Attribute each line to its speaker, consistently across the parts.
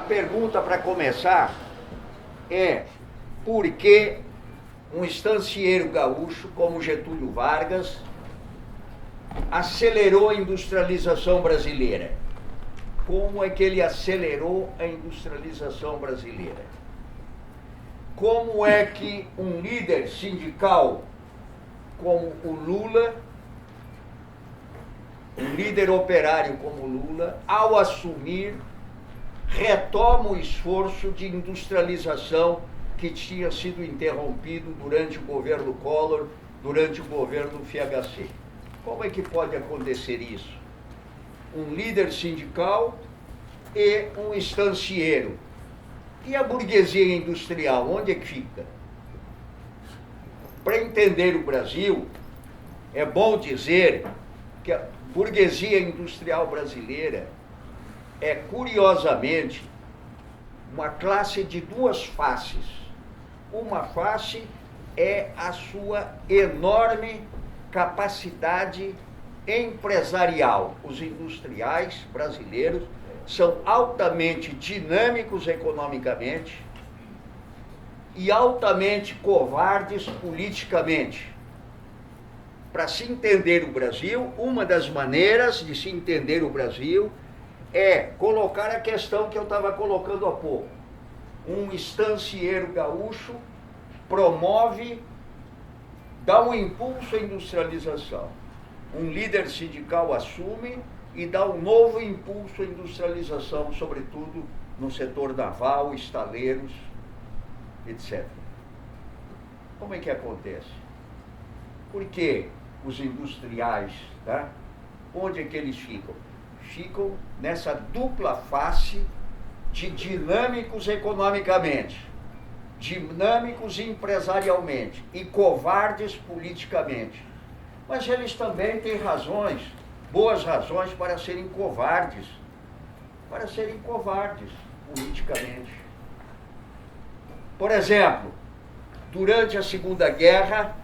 Speaker 1: pergunta para começar é: por que um estancieiro gaúcho como Getúlio Vargas acelerou a industrialização brasileira? Como é que ele acelerou a industrialização brasileira? Como é que um líder sindical como o Lula, um líder operário como Lula, ao assumir, retoma o esforço de industrialização que tinha sido interrompido durante o governo Collor, durante o governo FHC? Como é que pode acontecer isso? Um líder sindical e um estancieiro. E a burguesia industrial, onde é que fica? Para entender o Brasil, é bom dizer que a burguesia industrial brasileira é, curiosamente, uma classe de duas faces. Uma face é a sua enorme capacidade empresarial. Os industriais brasileiros são altamente dinâmicos economicamente e altamente covardes politicamente. Para se entender o Brasil, uma das maneiras de se entender o Brasil é colocar a questão que eu estava colocando há pouco. Um estancieiro gaúcho promove, dá um impulso à industrialização. Um líder sindical assume e dá um novo impulso à industrialização, sobretudo no setor naval, estaleiros, etc. Como é que acontece? Porque os industriais, tá? Onde é que eles ficam? Ficam nessa dupla face de dinâmicos economicamente, dinâmicos empresarialmente e covardes politicamente. Mas eles também têm razões, boas razões para serem covardes politicamente. Por exemplo, durante a Segunda Guerra,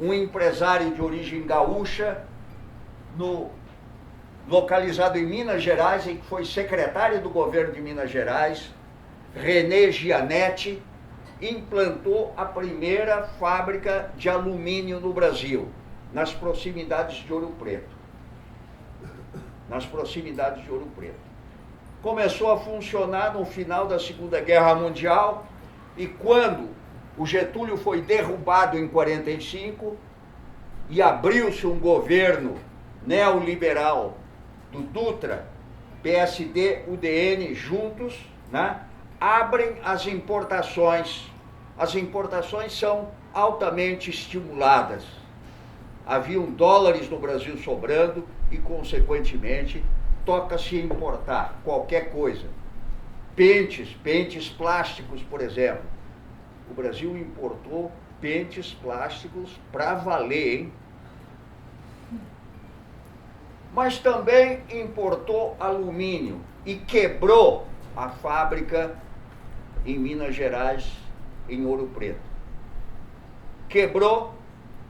Speaker 1: um empresário de origem gaúcha, localizado em Minas Gerais, em que foi secretário do governo de Minas Gerais, René Gianetti, implantou a primeira fábrica de alumínio no Brasil, nas proximidades de Ouro Preto. Começou a funcionar no final da Segunda Guerra Mundial, e quando o Getúlio foi derrubado em 1945 e abriu-se um governo neoliberal do Dutra, PSD, UDN juntos, né, abrem as importações. As importações são altamente estimuladas. Haviam dólares no Brasil sobrando e, consequentemente, toca-se importar qualquer coisa. Pentes plásticos, por exemplo. O Brasil importou pentes plásticos para valer, hein? Mas também importou alumínio e quebrou a fábrica em Minas Gerais, em Ouro Preto. Quebrou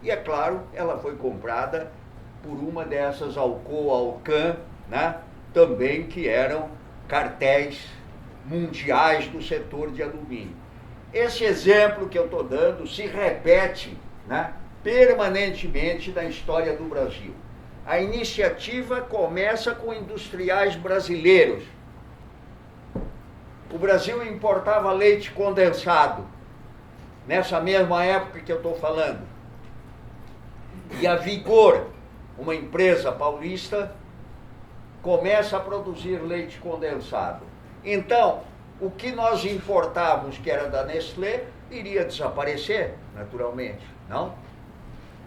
Speaker 1: e, é claro, ela foi comprada por uma dessas Alcoa, Alcan, né? Também que eram cartéis mundiais do setor de alumínio. Esse exemplo que eu estou dando se repete, né, permanentemente na história do Brasil. A iniciativa começa com industriais brasileiros. O Brasil importava leite condensado, nessa mesma época que eu estou falando. E a Vigor, uma empresa paulista, começa a produzir leite condensado. Então, o que nós importávamos, que era da Nestlé, iria desaparecer, naturalmente, não?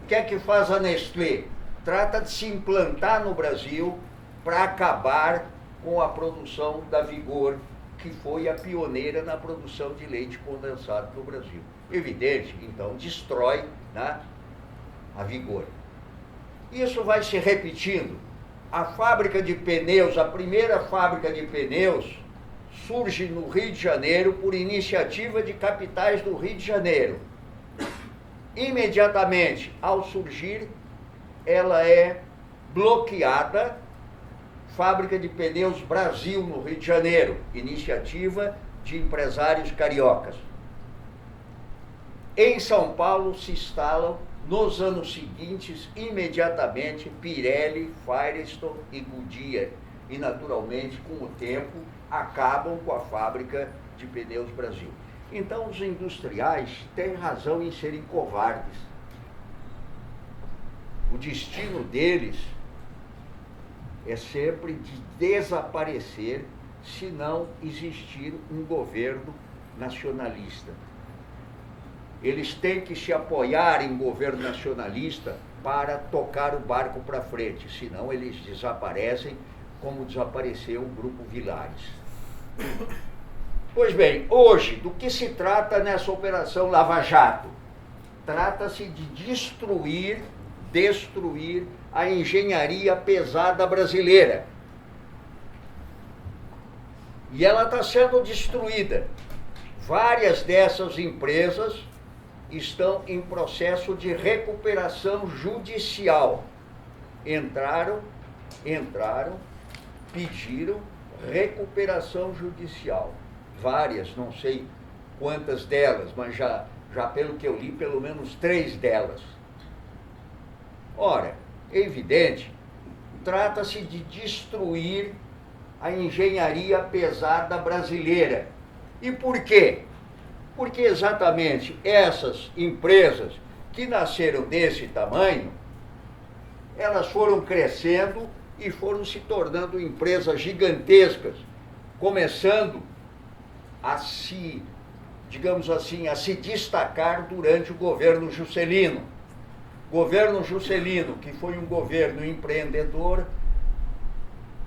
Speaker 1: O que é que faz a Nestlé? Trata de se implantar no Brasil para acabar com a produção da Vigor, que foi a pioneira na produção de leite condensado no Brasil. Evidente, então, destrói, né, a Vigor. Isso vai se repetindo. A fábrica de pneus, a primeira fábrica de pneus, surge no Rio de Janeiro por iniciativa de capitais do Rio de Janeiro. Imediatamente, ao surgir, ela é bloqueada, Fábrica de Pneus Brasil, no Rio de Janeiro, iniciativa de empresários cariocas. Em São Paulo se instalam, nos anos seguintes, imediatamente, Pirelli, Firestone e Goodyear. E, naturalmente, com o tempo, acabam com a Fábrica de Pneus Brasil. Então, os industriais têm razão em serem covardes. O destino deles é sempre de desaparecer se não existir um governo nacionalista. Eles têm que se apoiar em governo nacionalista para tocar o barco para frente, senão eles desaparecem como desapareceu o Grupo Villares. Pois bem, hoje, do que se trata nessa Operação Lava Jato? Trata-se de destruir a engenharia pesada brasileira. E ela está sendo destruída. Várias dessas empresas estão em processo de recuperação judicial. Entraram, pediram recuperação judicial. Várias, não sei quantas delas, mas já pelo que eu li, pelo menos 3 delas. Ora, é evidente, trata-se de destruir a engenharia pesada brasileira. E por quê? Porque exatamente essas empresas que nasceram desse tamanho, elas foram crescendo e foram se tornando empresas gigantescas, começando a se, digamos assim, a se destacar durante o governo Juscelino. Governo Juscelino, que foi um governo empreendedor,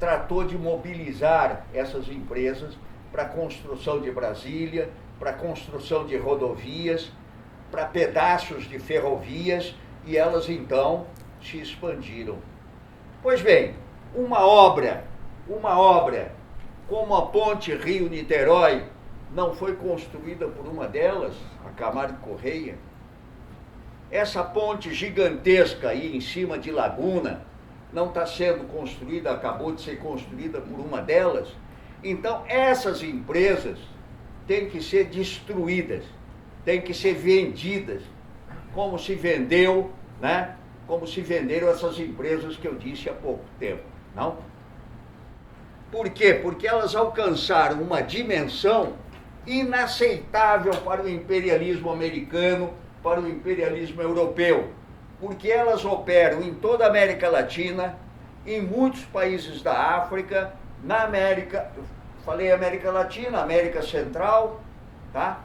Speaker 1: tratou de mobilizar essas empresas para a construção de Brasília, para a construção de rodovias, para pedaços de ferrovias, e elas então se expandiram. Pois bem, uma obra como a Ponte Rio-Niterói não foi construída por uma delas, a Camargo Correia. Essa ponte gigantesca aí em cima de Laguna não está sendo construída, acabou de ser construída por uma delas. Então, essas empresas têm que ser destruídas, têm que ser vendidas, como se vendeu, né? Como se venderam essas empresas que eu disse há pouco tempo, não? Por quê? Porque elas alcançaram uma dimensão inaceitável para o imperialismo americano, para o imperialismo europeu, porque elas operam em toda a América Latina, em muitos países da África, na América, falei América Latina, América Central, tá?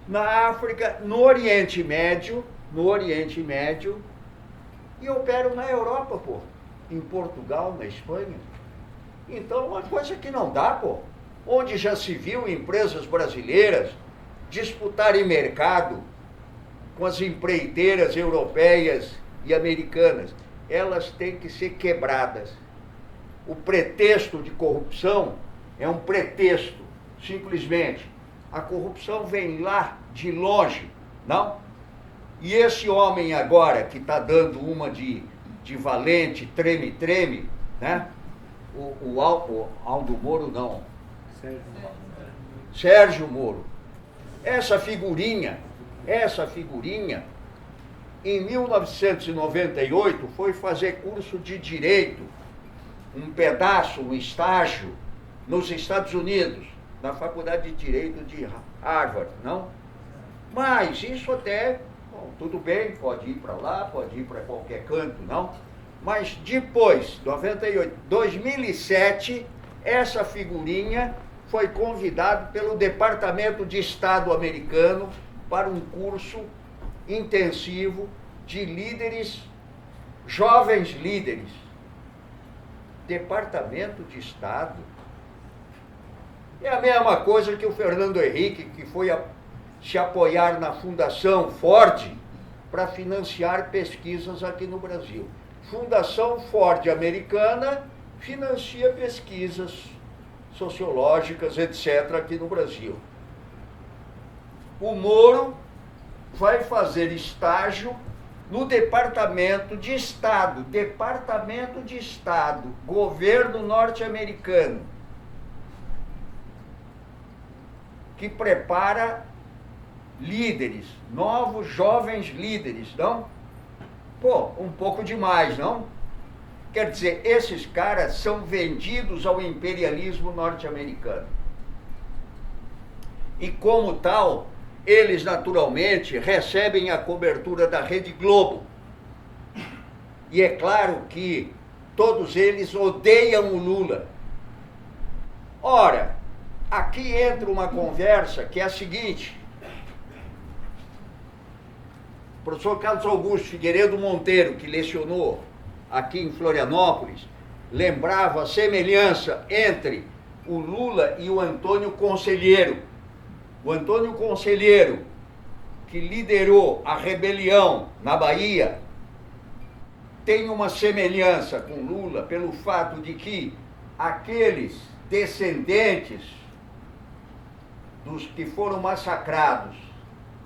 Speaker 1: Na África, no Oriente Médio, e operam na Europa, pô, em Portugal, na Espanha. Então, uma coisa que não dá, pô, onde já se viu empresas brasileiras disputarem mercado com as empreiteiras europeias e americanas. Elas têm que ser quebradas. O pretexto de corrupção é um pretexto, simplesmente. A corrupção vem lá de longe, não? E esse homem agora, que está dando uma de valente, treme-treme, né? O Aldo Moro, não. Sérgio Moro. Essa figurinha, em 1998, foi fazer curso de direito, um pedaço, um estágio, nos Estados Unidos, na Faculdade de Direito de Harvard, não? Mas isso até, bom, tudo bem, pode ir para lá, pode ir para qualquer canto, não? Mas depois, 98, 2007, essa figurinha foi convidado pelo Departamento de Estado americano para um curso intensivo de líderes, jovens líderes. Departamento de Estado. É a mesma coisa que o Fernando Henrique, que foi se apoiar na Fundação Ford para financiar pesquisas aqui no Brasil. Fundação Ford americana financia pesquisas sociológicas, etc., aqui no Brasil. O Moro vai fazer estágio no Departamento de Estado, governo norte-americano, que prepara líderes, novos jovens líderes, não? Pô, um pouco demais, não? Quer dizer, esses caras são vendidos ao imperialismo norte-americano. E como tal, eles naturalmente recebem a cobertura da Rede Globo. E é claro que todos eles odeiam o Lula. Ora, aqui entra uma conversa que é a seguinte. O professor Carlos Augusto Figueiredo Monteiro, que lecionou aqui em Florianópolis, lembrava a semelhança entre o Lula e o Antônio Conselheiro. O Antônio Conselheiro, que liderou a rebelião na Bahia, tem uma semelhança com Lula pelo fato de que aqueles descendentes dos que foram massacrados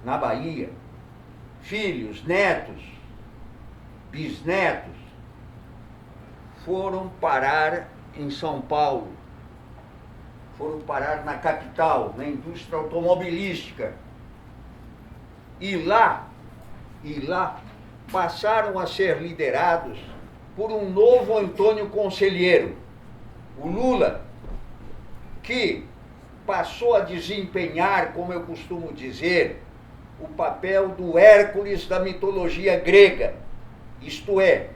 Speaker 1: na Bahia, filhos, netos, bisnetos, foram parar em São Paulo, foram parar na capital, na indústria automobilística. E lá passaram a ser liderados por um novo Antônio Conselheiro, o Lula, que passou a desempenhar, como eu costumo dizer, o papel do Hércules da mitologia grega, isto é,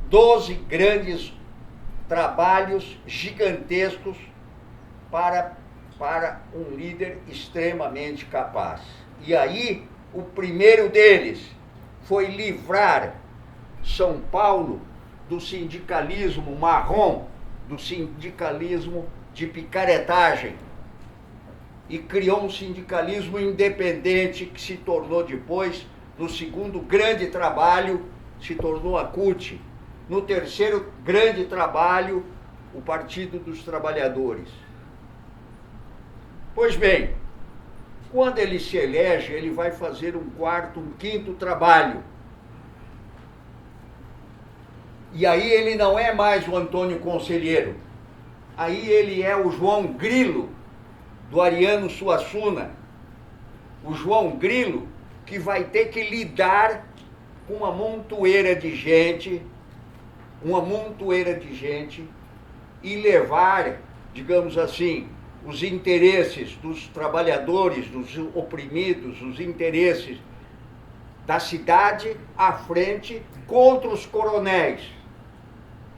Speaker 1: 12 grandes trabalhos gigantescos para um líder extremamente capaz. E aí, o primeiro deles foi livrar São Paulo do sindicalismo marrom, do sindicalismo de picaretagem, e criou um sindicalismo independente que se tornou depois, no segundo grande trabalho, se tornou a CUT. No terceiro grande trabalho, o Partido dos Trabalhadores. Pois bem, quando ele se elege, ele vai fazer um quarto, um quinto trabalho. E aí ele não é mais o Antônio Conselheiro. Aí ele é o João Grilo, do Ariano Suassuna. O João Grilo, que vai ter que lidar com uma montoeira de gente, e levar, digamos assim, os interesses dos trabalhadores, dos oprimidos, os interesses da cidade à frente contra os coronéis.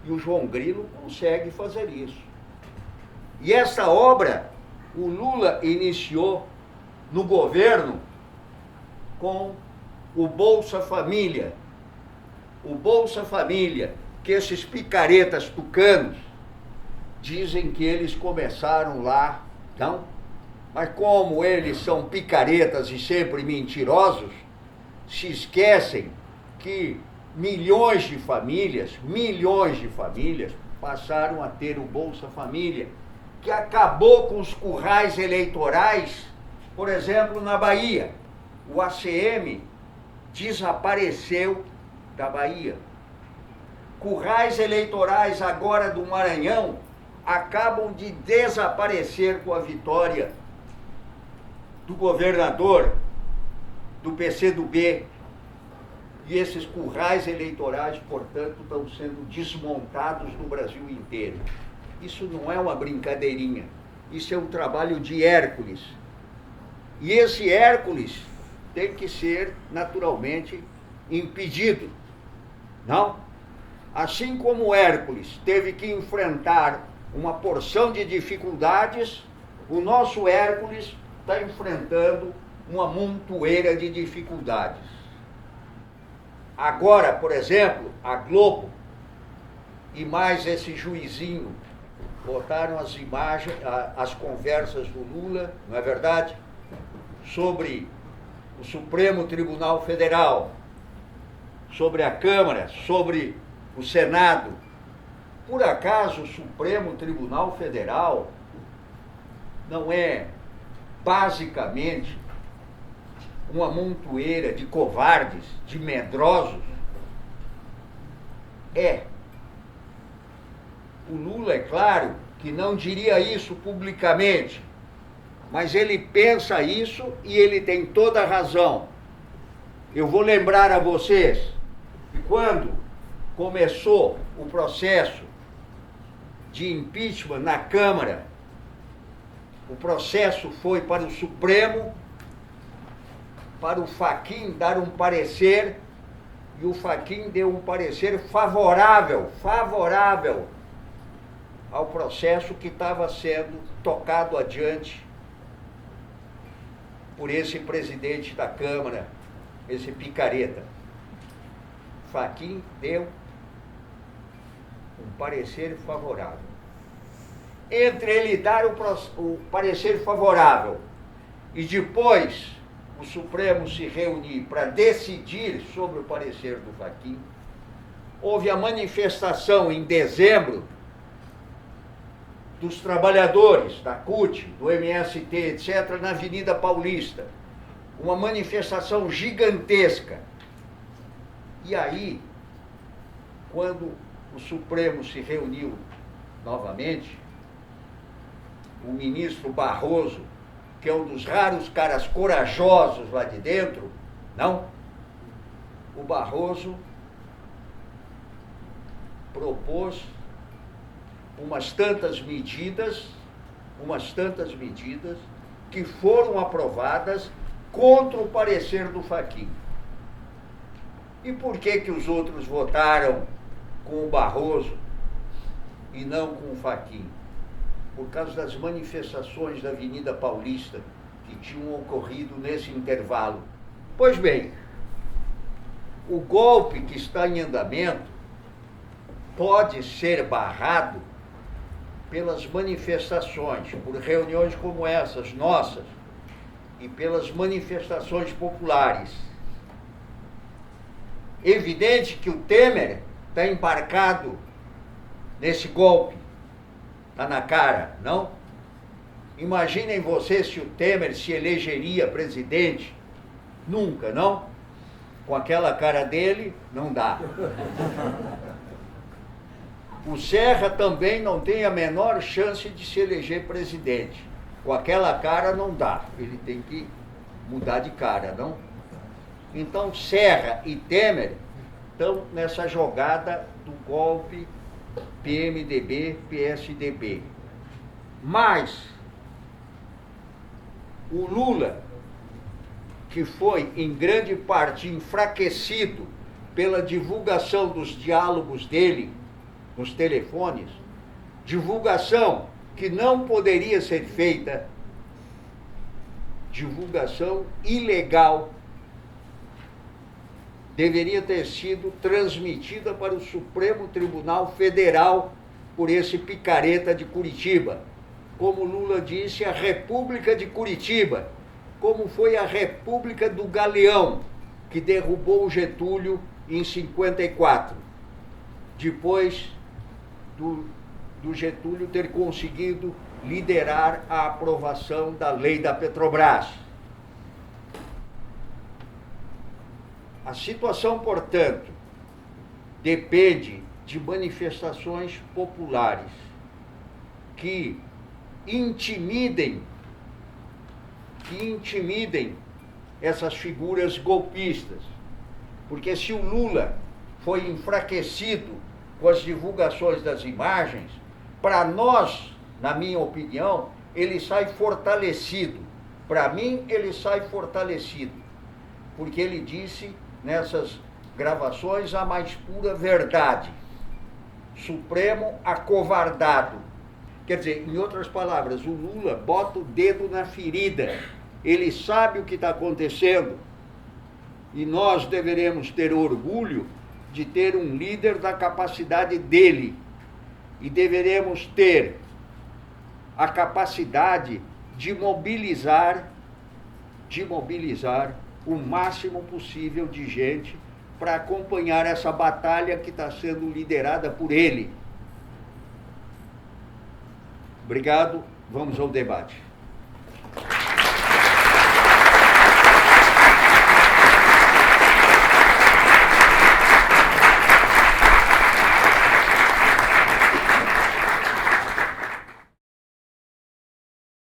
Speaker 1: E o João Grilo consegue fazer isso. E essa obra o Lula iniciou no governo com o Bolsa Família. O Bolsa Família, que esses picaretas tucanos dizem que eles começaram lá, não? Mas como eles são picaretas e sempre mentirosos, se esquecem que milhões de famílias passaram a ter o Bolsa Família, que acabou com os currais eleitorais, por exemplo, na Bahia. O ACM desapareceu da Bahia. Currais eleitorais agora do Maranhão acabam de desaparecer com a vitória do governador do PCdoB. E esses currais eleitorais, portanto, estão sendo desmontados no Brasil inteiro. Isso não é uma brincadeirinha. Isso é um trabalho de Hércules. E esse Hércules tem que ser, naturalmente, impedido. Não? Assim como Hércules teve que enfrentar uma porção de dificuldades, o nosso Hércules está enfrentando uma montoeira de dificuldades. Agora, por exemplo, a Globo e mais esse juizinho botaram as imagens, as conversas do Lula, não é verdade? Sobre o Supremo Tribunal Federal, sobre a Câmara, sobre o Senado. Por acaso o Supremo Tribunal Federal não é basicamente uma montoeira de covardes, de medrosos? O Lula, é claro, que não diria isso publicamente, mas ele pensa isso e ele tem toda a razão. Eu vou lembrar a vocês que quando começou o processo de impeachment na Câmara, o processo foi para o Supremo, para o Fachin dar um parecer, e o Fachin deu um parecer favorável ao processo que estava sendo tocado adiante por esse presidente da Câmara, esse picareta. Fachin deu um parecer favorável. Entre ele dar o parecer favorável e depois o Supremo se reunir para decidir sobre o parecer do Fachin, houve a manifestação em dezembro dos trabalhadores da CUT, do MST, etc., na Avenida Paulista. Uma manifestação gigantesca. E aí, quando o Supremo se reuniu novamente, o ministro Barroso, que é um dos raros caras corajosos lá de dentro, o Barroso propôs umas tantas medidas que foram aprovadas contra o parecer do Fachin. E por que os outros votaram com o Barroso e não com o Fachin? Por causa das manifestações da Avenida Paulista que tinham ocorrido nesse intervalo. Pois bem, o golpe que está em andamento pode ser barrado pelas manifestações, por reuniões como essas nossas, e pelas manifestações populares. Evidente que o Temer está embarcado nesse golpe. Está na cara, não? Imaginem vocês se o Temer se elegeria presidente. Nunca, não? Com aquela cara dele, não dá. O Serra também não tem a menor chance de se eleger presidente. Com aquela cara não dá. Ele tem que mudar de cara, não? Então Serra e Temer estão nessa jogada do golpe PMDB, PSDB. Mas o Lula, que foi em grande parte enfraquecido pela divulgação dos diálogos dele nos telefones, divulgação que não poderia ser feita, divulgação ilegal, deveria ter sido transmitida para o Supremo Tribunal Federal por esse picareta de Curitiba. Como Lula disse, a República de Curitiba, como foi a República do Galeão, que derrubou o Getúlio em 54, depois do Getúlio ter conseguido liderar a aprovação da lei da Petrobras. A situação, portanto, depende de manifestações populares que intimidem essas figuras golpistas. Porque se o Lula foi enfraquecido com as divulgações das imagens, para nós, na minha opinião, ele sai fortalecido. Para mim, ele sai fortalecido. Porque ele disse nessas gravações a mais pura verdade. Supremo acovardado. Quer dizer, em outras palavras, o Lula bota o dedo na ferida. Ele sabe o que está acontecendo. E nós deveremos ter orgulho de ter um líder da capacidade dele. E deveremos ter a capacidade de mobilizar o máximo possível de gente para acompanhar essa batalha que está sendo liderada por ele. Obrigado, vamos ao debate.